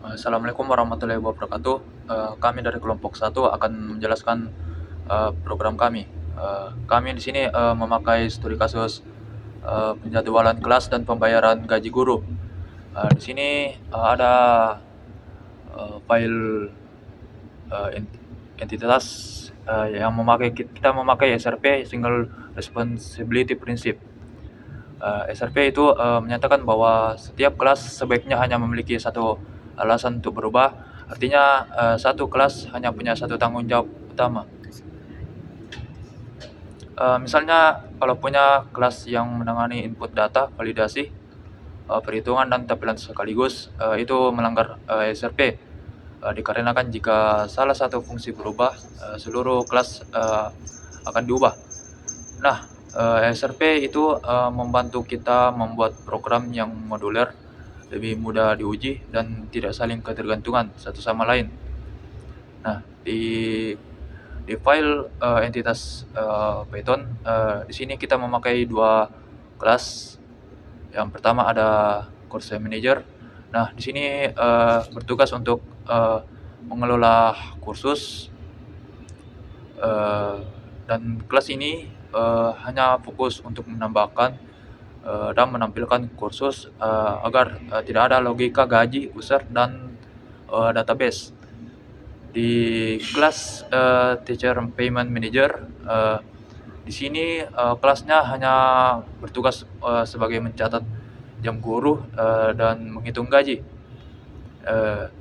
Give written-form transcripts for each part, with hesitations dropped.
Assalamualaikum warahmatullahi wabarakatuh. Kami dari kelompok satu akan menjelaskan program kami. Kami di sini memakai studi kasus penjadwalan kelas dan pembayaran gaji guru. Di sini ada file entitas yang kita memakai SRP Single Responsibility Principle. SRP itu menyatakan bahwa setiap kelas sebaiknya hanya memiliki satu alasan untuk berubah. Artinya satu kelas hanya punya satu tanggung jawab utama. Misalnya kalau punya kelas yang menangani input data, validasi, perhitungan dan tampilan sekaligus, itu melanggar SRP. Dikarenakan jika salah satu fungsi berubah, seluruh kelas akan diubah. Nah, SRP itu membantu kita membuat program yang modular, lebih mudah diuji dan tidak saling ketergantungan satu sama lain. Nah, di file entitas Python, di sini kita memakai dua kelas. Yang pertama ada course manager. Nah, di sini bertugas untuk mengelola kursus, dan kelas ini hanya fokus untuk menambahkan dan menampilkan kursus agar tidak ada logika gaji, user, dan database. Di kelas Teacher Payment Manager, di sini kelasnya hanya bertugas sebagai mencatat jam guru dan menghitung gaji.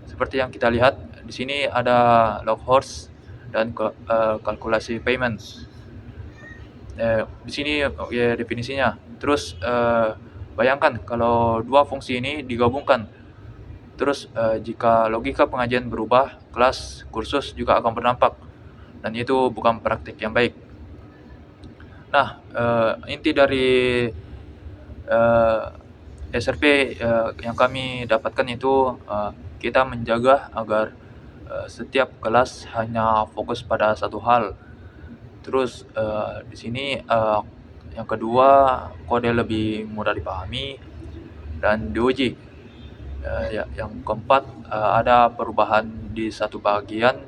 Seperti yang kita lihat di sini ada log horse dan kalkulasi payment. Di sini definisinya. Terus bayangkan kalau dua fungsi ini digabungkan. Terus jika logika pengajian berubah, kelas kursus juga akan berdampak, dan itu bukan praktik yang baik. Nah, inti dari SRP yang kami dapatkan itu kita menjaga agar setiap kelas hanya fokus pada satu hal. Terus di sini yang kedua, kode lebih mudah dipahami dan diuji. Yang keempat, ada perubahan di satu bagian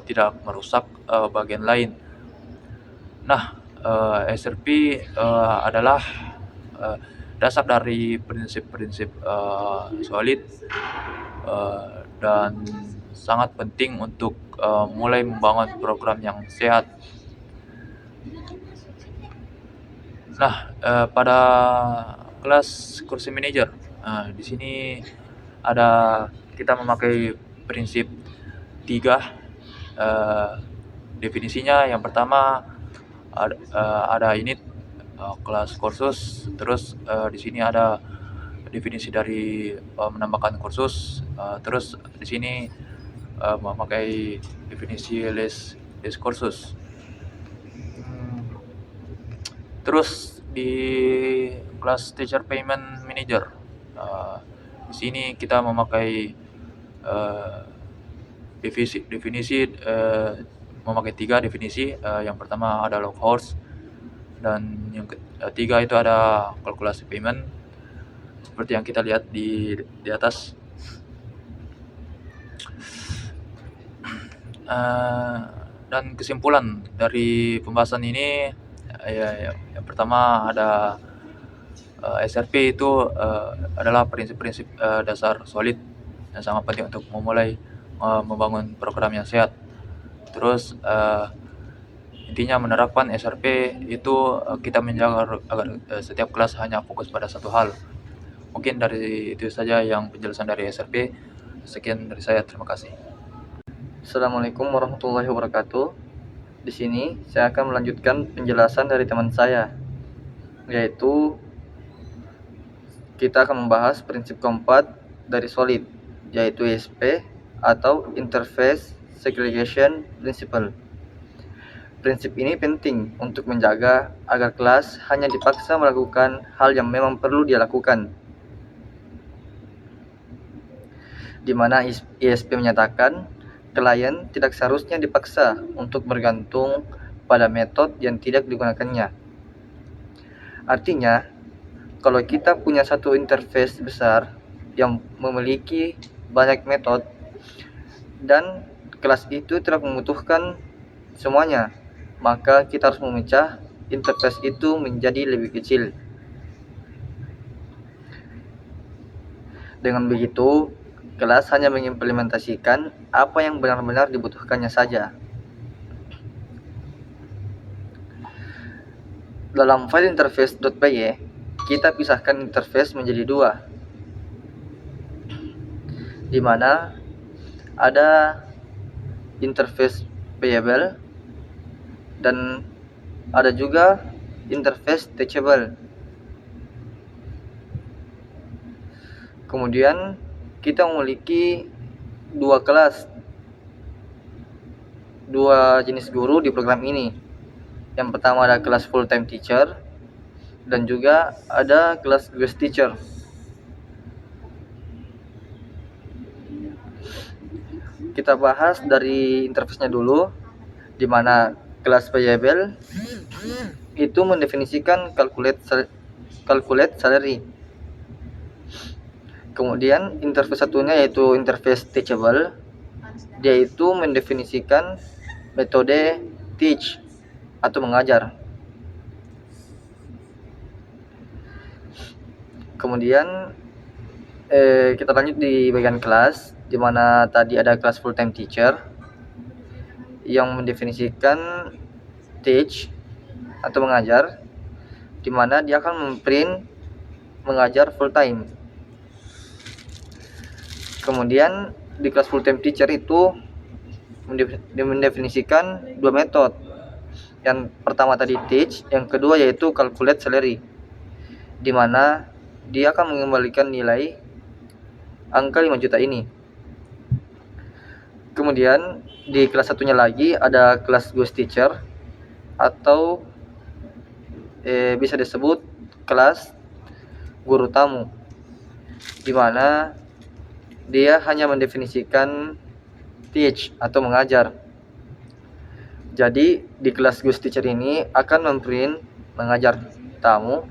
tidak merusak bagian lain. Nah, SRP adalah dasar dari prinsip-prinsip solid dan sangat penting untuk mulai membangun program yang sehat. Nah, pada kelas kursi manager, di sini kita memakai prinsip 3. Definisinya yang pertama ada init, kelas kursus, terus di sini ada definisi dari menambahkan kursus, terus di sini memakai definisi list kursus. Terus di kelas Teacher Payment Manager, di sini kita memakai definisi memakai 3 definisi. Yang pertama ada log horse, dan yang ketiga itu ada kalkulasi payment, seperti yang kita lihat di atas. Dan kesimpulan dari pembahasan ini, yang pertama ada SRP itu adalah prinsip-prinsip dasar solid yang sangat penting untuk memulai membangun program yang sehat. Terus intinya menerapkan SRP itu kita menjaga agar setiap kelas hanya fokus pada satu hal. Mungkin dari itu saja yang penjelasan dari SRP. Sekian dari saya, terima kasih. Assalamualaikum warahmatullahi wabarakatuh. Di sini saya akan melanjutkan penjelasan dari teman saya, yaitu kita akan membahas prinsip keempat dari solid, yaitu ISP atau Interface Segregation Principle. Prinsip ini penting untuk menjaga agar kelas hanya dipaksa melakukan hal yang memang perlu dia lakukan, di mana ISP menyatakan klien tidak seharusnya dipaksa untuk bergantung pada metode yang tidak digunakannya. Artinya, kalau kita punya satu interface besar yang memiliki banyak metode dan kelas itu tidak membutuhkan semuanya, maka kita harus memecah interface itu menjadi lebih kecil. Dengan begitu, kelas hanya mengimplementasikan apa yang benar-benar dibutuhkannya saja. Dalam file interface.py, kita pisahkan interface menjadi dua, di mana ada interface payable dan ada juga interface teachable. Kemudian kita memiliki dua kelas, dua jenis guru di program ini. Yang pertama ada kelas full-time teacher dan juga ada kelas guest teacher. Kita bahas dari interface-nya dulu, di mana kelas payable itu mendefinisikan calculate salary. Kemudian interface satunya yaitu interface teachable, dia itu mendefinisikan metode teach atau mengajar. Kemudian kita lanjut di bagian kelas, di mana tadi ada kelas full time teacher yang mendefinisikan teach atau mengajar, di mana dia akan memprint mengajar full time. Kemudian di kelas full time teacher itu mendefinisikan dua metode. Yang pertama tadi teach, yang kedua yaitu calculate salary, di mana dia akan mengembalikan nilai angka 5 juta ini. Kemudian di kelas satunya lagi ada kelas ghost teacher atau bisa disebut kelas guru tamu, di mana dia hanya mendefinisikan teach atau mengajar. Jadi di kelas ghost teacher ini akan memprint mengajar tamu,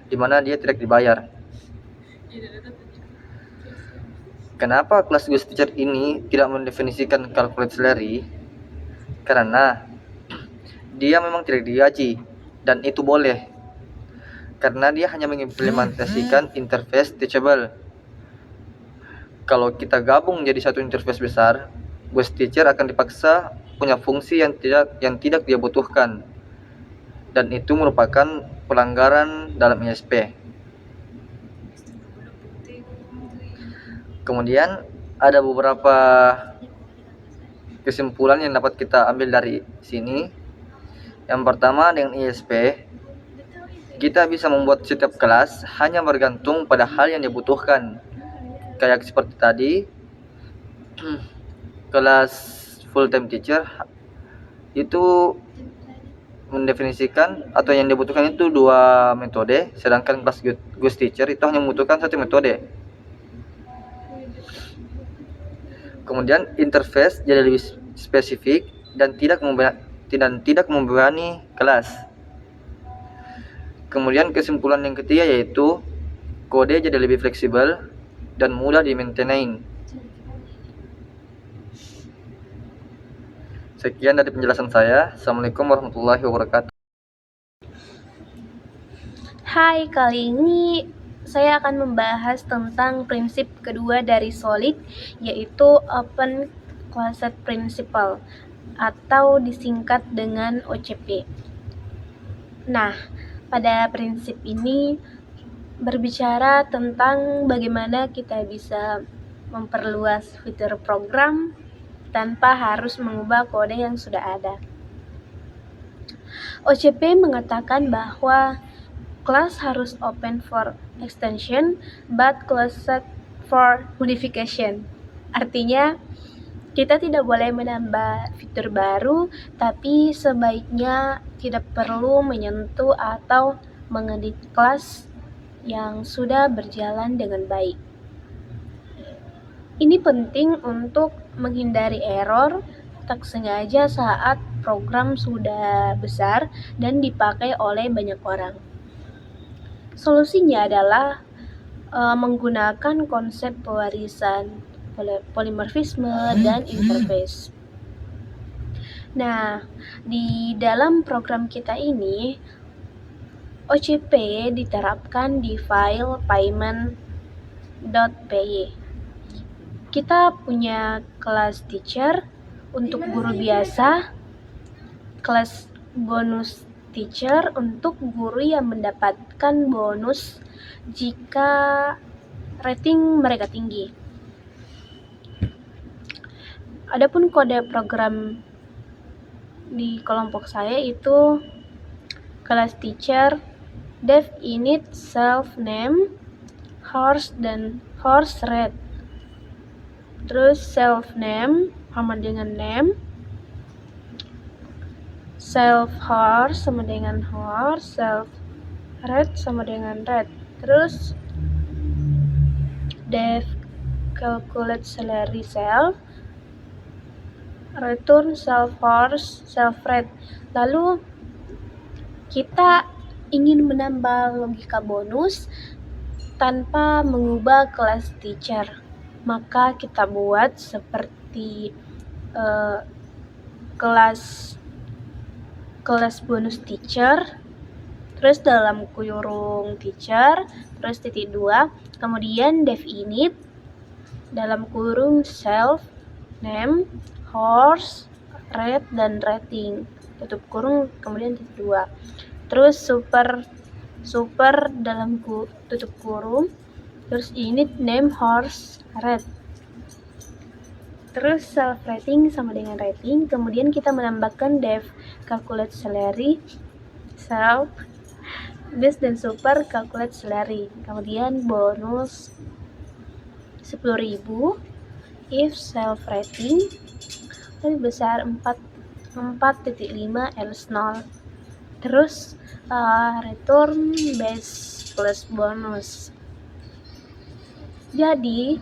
di mana dia tidak dibayar. Kenapa kelas ghost teacher ini tidak mendefinisikan calculate salary? Karena dia memang tidak digaji, dan itu boleh, karena dia hanya mengimplementasikan interface teachable. Kalau kita gabung jadi satu interface besar, ghost teacher akan dipaksa punya fungsi yang tidak dia butuhkan, dan itu merupakan pelanggaran dalam ISP. Kemudian ada beberapa kesimpulan yang dapat kita ambil dari sini. Yang pertama, dengan ISP kita bisa membuat setiap kelas hanya bergantung pada hal yang dibutuhkan. Kayak seperti tadi, kelas full time teacher itu mendefinisikan atau yang dibutuhkan itu dua metode, sedangkan kelas ghost teacher itu hanya membutuhkan satu metode. Kemudian interface jadi lebih spesifik dan tidak membebani kelas. Kemudian kesimpulan yang ketiga yaitu kode jadi lebih fleksibel dan mudah di-maintain. Sekian dari penjelasan saya. Assalamualaikum warahmatullahi wabarakatuh. Hai, kali ini saya akan membahas tentang prinsip kedua dari Solid, yaitu Open Closed Principle atau disingkat dengan OCP. Nah, pada prinsip ini berbicara tentang bagaimana kita bisa memperluas fitur program tanpa harus mengubah kode yang sudah ada. OCP mengatakan bahwa class harus open for extension but closed for modification. Artinya, kita tidak boleh menambah fitur baru, tapi sebaiknya tidak perlu menyentuh atau mengedit kelas yang sudah berjalan dengan baik. Ini penting untuk menghindari error tak sengaja saat program sudah besar dan dipakai oleh banyak orang. Solusinya adalah menggunakan konsep pewarisan polimorfisme, dan interface. Nah, di dalam program kita ini, OCP diterapkan di file payment.py. Kita punya kelas teacher untuk guru biasa, kelas bonus teacher untuk guru yang mendapatkan bonus jika rating mereka tinggi. Adapun kode program di kelompok saya itu kelas teacher, dev init, self name, horse dan horse red. Terus self name sama dengan name, self horse sama dengan horse, self red sama dengan red. Terus dev calculate salary self, return self horse, self red. Lalu kita ingin menambah logika bonus tanpa mengubah kelas teacher, maka kita buat seperti kelas bonus teacher, terus dalam kurung teacher, terus titik 2, kemudian dev init dalam kurung self name, horse, red, dan rating, tutup kurung, kemudian titik 2. Terus super dalam tutup kurung, terus init name horse red. Terus self rating sama dengan rating, kemudian kita menambahkan dev calculate salary, self, base dan super calculate salary, kemudian bonus 10.000 if self rating lebih besar 4.5 else 0. Terus return base plus bonus. Jadi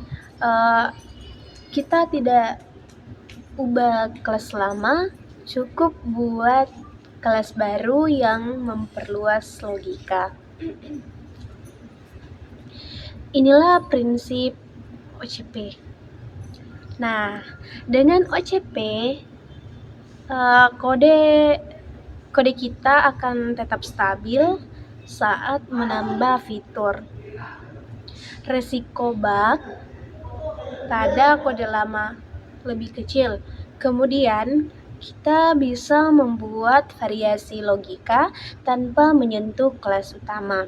kita tidak ubah kelas lama, cukup buat kelas baru yang memperluas logika. Inilah prinsip OCP. Nah, dengan OCP kode kita akan tetap stabil saat menambah fitur. Resiko bug pada kode lama lebih kecil. Kemudian kita bisa membuat variasi logika tanpa menyentuh kelas utama.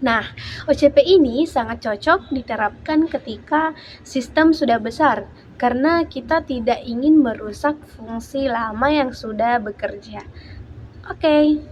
Nah, OCP ini sangat cocok diterapkan ketika sistem sudah besar, karena kita tidak ingin merusak fungsi lama yang sudah bekerja. Oke.